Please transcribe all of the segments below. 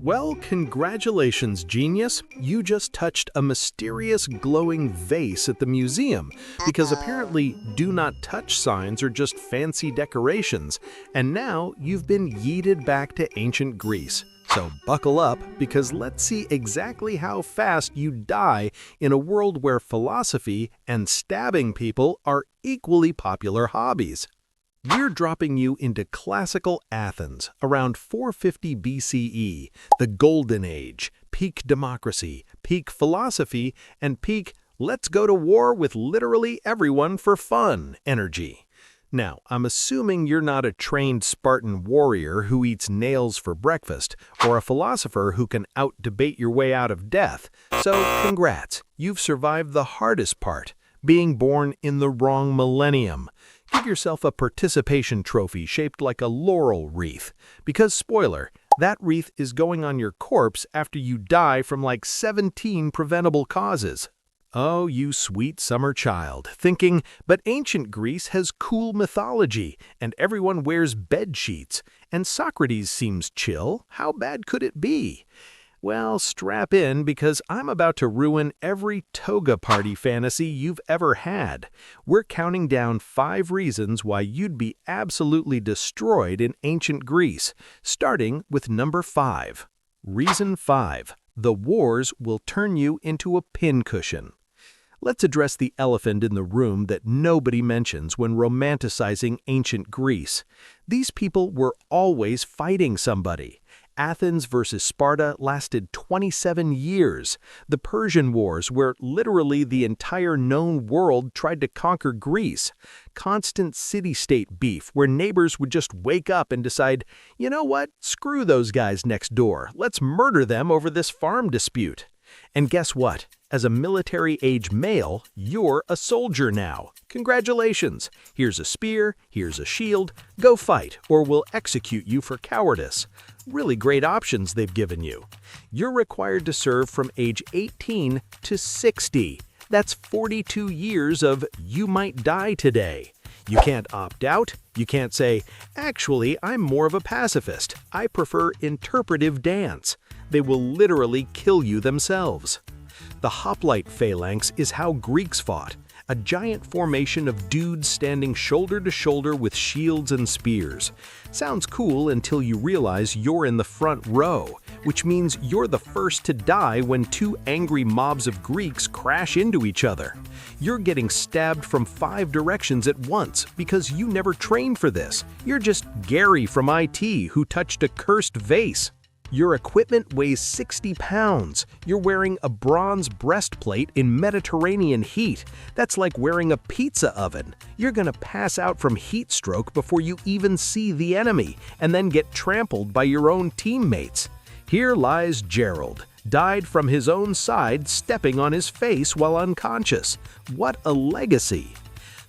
Well, congratulations, genius. You just touched a mysterious glowing vase at the museum because apparently do not touch signs are just fancy decorations, and now you've been yeeted back to ancient Greece. So buckle up because let's see exactly how fast you die in a world where philosophy and stabbing people are equally popular hobbies. We're dropping you into classical Athens around 450 BCE, the Golden Age, peak democracy, peak philosophy, and peak let's go to war with literally everyone for fun energy. Now, I'm assuming you're not a trained Spartan warrior who eats nails for breakfast, or a philosopher who can out-debate your way out of death. So, congrats, you've survived the hardest part, being born in the wrong millennium. Give yourself a participation trophy shaped like a laurel wreath, because spoiler, that wreath is going on your corpse after you die from like 17 preventable causes. Oh, you sweet summer child, thinking, but ancient Greece has cool mythology, and everyone wears bed sheets, and Socrates seems chill, how bad could it be? Well, strap in because I'm about to ruin every toga party fantasy you've ever had. We're counting down 5 reasons why you'd be absolutely destroyed in ancient Greece, starting with number 5. Reason 5. The wars will turn you into a pincushion. Let's address the elephant in the room that nobody mentions when romanticizing ancient Greece. These people were always fighting somebody. Athens versus Sparta lasted 27 years. The Persian Wars, where literally the entire known world tried to conquer Greece. Constant city-state beef, where neighbors would just wake up and decide, you know what, screw those guys next door, let's murder them over this farm dispute. And guess what? As a military-age male, you're a soldier now. Congratulations! Here's a spear, here's a shield, go fight or we'll execute you for cowardice. Really great options they've given you. You're required to serve from age 18 to 60. That's 42 years of you might die today. You can't opt out. You can't say, actually, I'm more of a pacifist. I prefer interpretive dance. They will literally kill you themselves. The hoplite phalanx is how Greeks fought, a giant formation of dudes standing shoulder to shoulder with shields and spears. Sounds cool until you realize you're in the front row, which means you're the first to die when 2 angry mobs of Greeks crash into each other. You're getting stabbed from 5 directions at once because you never trained for this. You're just Gary from IT who touched a cursed vase. Your equipment weighs 60 pounds. You're wearing a bronze breastplate in Mediterranean heat. That's like wearing a pizza oven. You're gonna pass out from heat stroke before you even see the enemy, and then get trampled by your own teammates. Here lies Gerald, died from his own side stepping on his face while unconscious. What a legacy!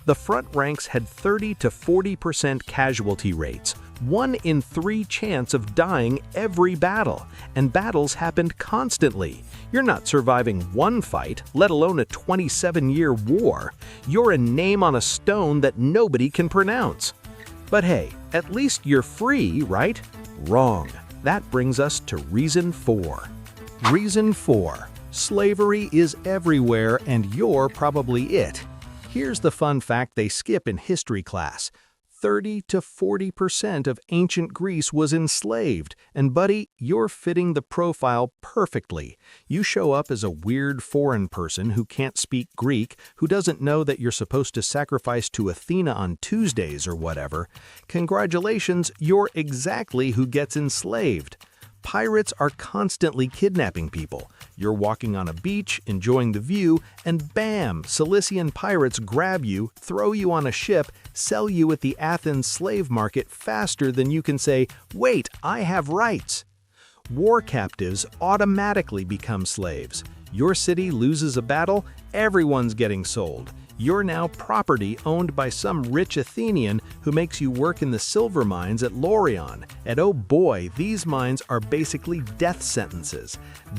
The front ranks had 30 to 40% casualty rates, 1 in 3 chance of dying every battle, and battles happened constantly. You're not surviving one fight, let alone a 27-year war. You're a name on a stone that nobody can pronounce. But hey, at least you're free, right? Wrong. That brings us to reason 4. Reason 4. Slavery is everywhere and you're probably it. Here's the fun fact they skip in history class. 30 to 40% of ancient Greece was enslaved, and buddy, you're fitting the profile perfectly. You show up as a weird foreign person who can't speak Greek, who doesn't know that you're supposed to sacrifice to Athena on Tuesdays or whatever. Congratulations, you're exactly who gets enslaved. Pirates are constantly kidnapping people. You're walking on a beach, enjoying the view, and bam, Cilician pirates grab you, throw you on a ship, sell you at the Athens slave market faster than you can say, wait, I have rights. War captives automatically become slaves. Your city loses a battle, everyone's getting sold. You're now property owned by some rich Athenian who makes you work in the silver mines at Laurion. And oh boy, these mines are basically death sentences.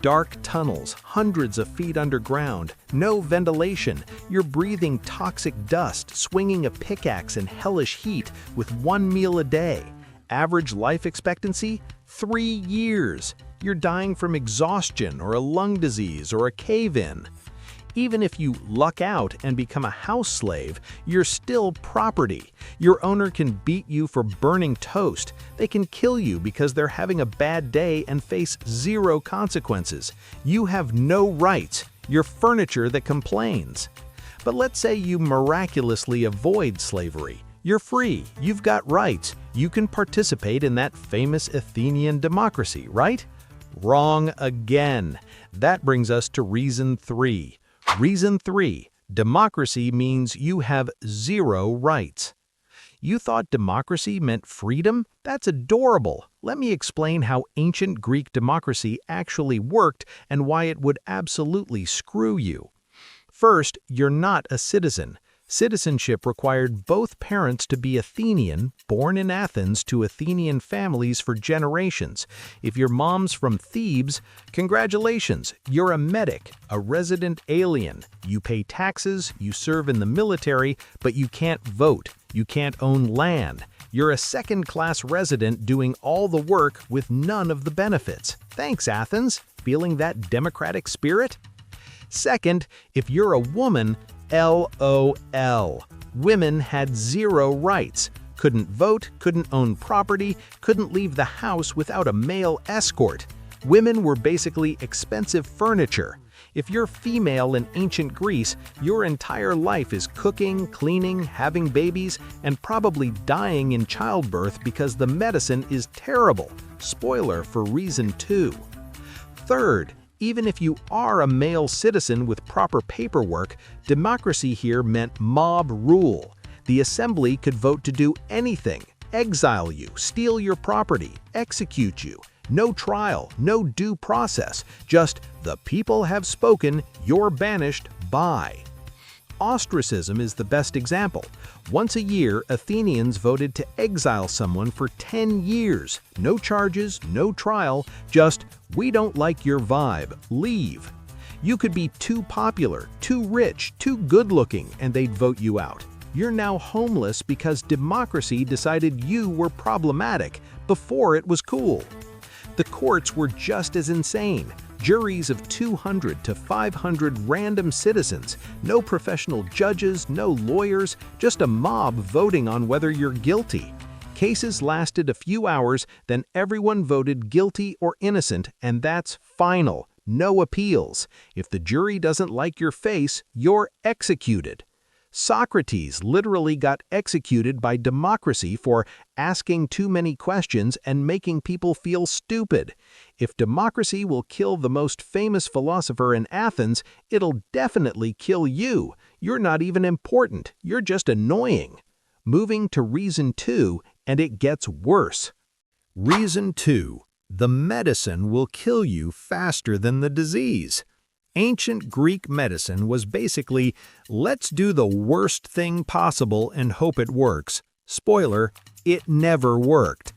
Dark tunnels, hundreds of feet underground, no ventilation. You're breathing toxic dust, swinging a pickaxe in hellish heat with 1 meal a day. Average life expectancy? 3 years. You're dying from exhaustion or a lung disease or a cave-in. Even if you luck out and become a house slave, you're still property. Your owner can beat you for burning toast. They can kill you because they're having a bad day and face 0 consequences. You have no rights. You're furniture that complains. But let's say you miraculously avoid slavery. You're free. You've got rights. You can participate in that famous Athenian democracy, right? Wrong again. That brings us to reason 3. Reason 3. Democracy means you have 0 rights. You thought democracy meant freedom? That's adorable. Let me explain how ancient Greek democracy actually worked and why it would absolutely screw you. First, you're not a citizen. Citizenship required both parents to be Athenian, born in Athens to Athenian families for generations. If your mom's from Thebes, congratulations, you're a medic, a resident alien. You pay taxes, you serve in the military, but you can't vote. You can't own land. You're a second-class resident doing all the work with none of the benefits. Thanks, Athens. Feeling that democratic spirit? Second, if you're a woman, LOL. Women had 0 rights. Couldn't vote, couldn't own property, couldn't leave the house without a male escort. Women were basically expensive furniture. If you're female in ancient Greece, your entire life is cooking, cleaning, having babies, and probably dying in childbirth because the medicine is terrible. Spoiler for reason 2. Third, even if you are a male citizen with proper paperwork, democracy here meant mob rule. The assembly could vote to do anything, exile you, steal your property, execute you. No trial, no due process, just the people have spoken, you're banished, bye. Ostracism is the best example. Once a year, Athenians voted to exile someone for 10 years. No charges, no trial, just, we don't like your vibe, leave. You could be too popular, too rich, too good-looking, and they'd vote you out. You're now homeless because democracy decided you were problematic before it was cool. The courts were just as insane. Juries of 200 to 500 random citizens, no professional judges, no lawyers, just a mob voting on whether you're guilty. Cases lasted a few hours, then everyone voted guilty or innocent, and that's final. No appeals. If the jury doesn't like your face, you're executed. Socrates literally got executed by democracy for asking too many questions and making people feel stupid. If democracy will kill the most famous philosopher in Athens, it'll definitely kill you. You're not even important. You're just annoying. Moving to reason 2, and it gets worse. Reason 2. The medicine will kill you faster than the disease. Ancient Greek medicine was basically, let's do the worst thing possible and hope it works. Spoiler, it never worked.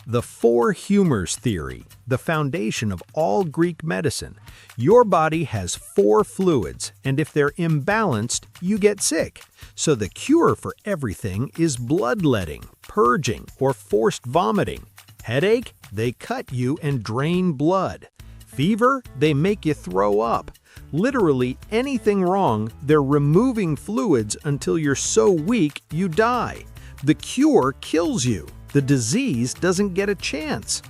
The 4 humors theory, the foundation of all Greek medicine. Your body has 4 fluids, and if they're imbalanced, you get sick. So the cure for everything is bloodletting, purging, or forced vomiting. Headache? They cut you and drain blood. Fever? They make you throw up. Literally anything wrong, they're removing fluids until you're so weak you die. The cure kills you. The disease doesn't get a chance.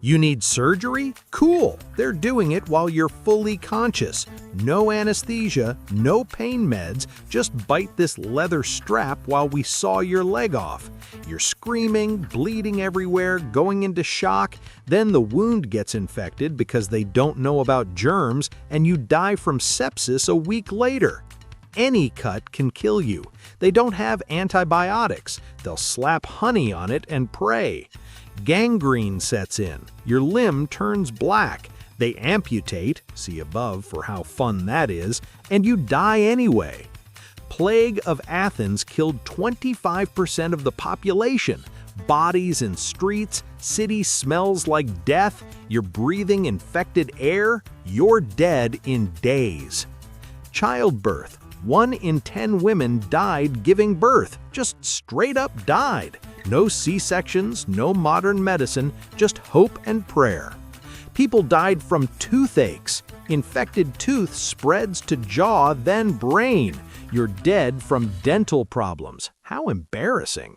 You need surgery? Cool. They're doing it while you're fully conscious. No anesthesia, no pain meds, just bite this leather strap while we saw your leg off. You're screaming, bleeding everywhere, going into shock. Then the wound gets infected because they don't know about germs, and you die from sepsis a week later. Any cut can kill you. They don't have antibiotics. They'll slap honey on it and pray. Gangrene sets in. Your limb turns black. They amputate, see above for how fun that is, and you die anyway. Plague of Athens killed 25% of the population. Bodies in streets, city smells like death, you're breathing infected air, you're dead in days. Childbirth. 1 in 10 women died giving birth, just straight up died. No C-sections, no modern medicine, just hope and prayer. People died from toothaches. Infected tooth spreads to jaw, then brain. You're dead from dental problems. How embarrassing.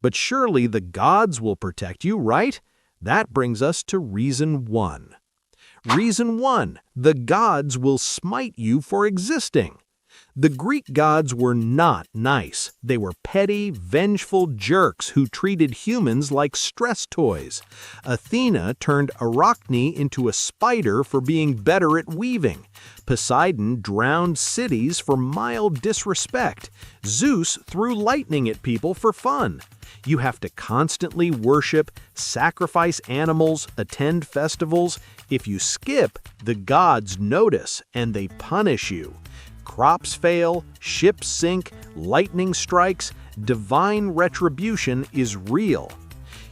But surely the gods will protect you, right? That brings us to reason 1. Reason 1, the gods will smite you for existing. The Greek gods were not nice. They were petty, vengeful jerks who treated humans like stress toys. Athena turned Arachne into a spider for being better at weaving. Poseidon drowned cities for mild disrespect. Zeus threw lightning at people for fun. You have to constantly worship, sacrifice animals, attend festivals. If you skip, the gods notice and they punish you. Crops fail, ships sink, lightning strikes, divine retribution is real.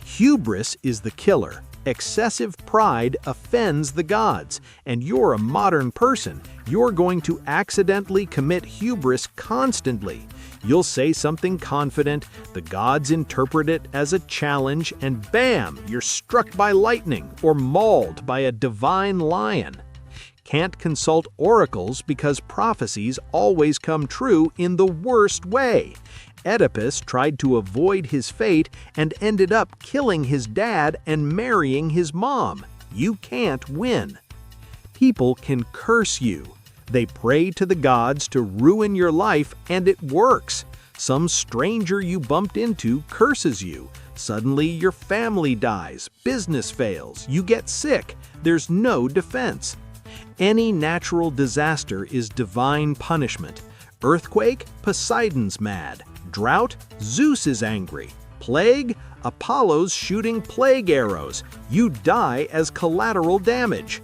Hubris is the killer. Excessive pride offends the gods, and you're a modern person. You're going to accidentally commit hubris constantly. You'll say something confident, the gods interpret it as a challenge, and bam, you're struck by lightning or mauled by a divine lion. Can't consult oracles because prophecies always come true in the worst way. Oedipus tried to avoid his fate and ended up killing his dad and marrying his mom. You can't win. People can curse you. They pray to the gods to ruin your life, and it works. Some stranger you bumped into curses you. Suddenly your family dies, business fails, you get sick. There's no defense. Any natural disaster is divine punishment. Earthquake? Poseidon's mad. Drought? Zeus is angry. Plague? Apollo's shooting plague arrows. You die as collateral damage.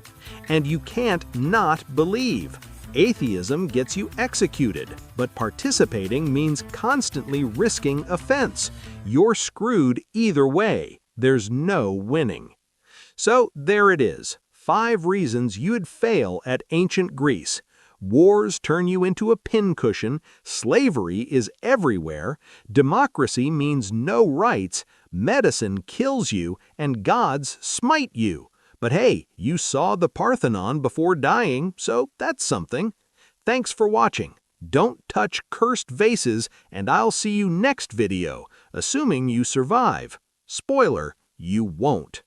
And you can't not believe. Atheism gets you executed, but participating means constantly risking offense. You're screwed either way. There's no winning. So there it is. 5 reasons you'd fail at ancient Greece. Wars turn you into a pincushion, slavery is everywhere, democracy means no rights, medicine kills you, and gods smite you. But hey, you saw the Parthenon before dying, so that's something. Thanks for watching. Don't touch cursed vases, and I'll see you next video, assuming you survive. Spoiler, you won't.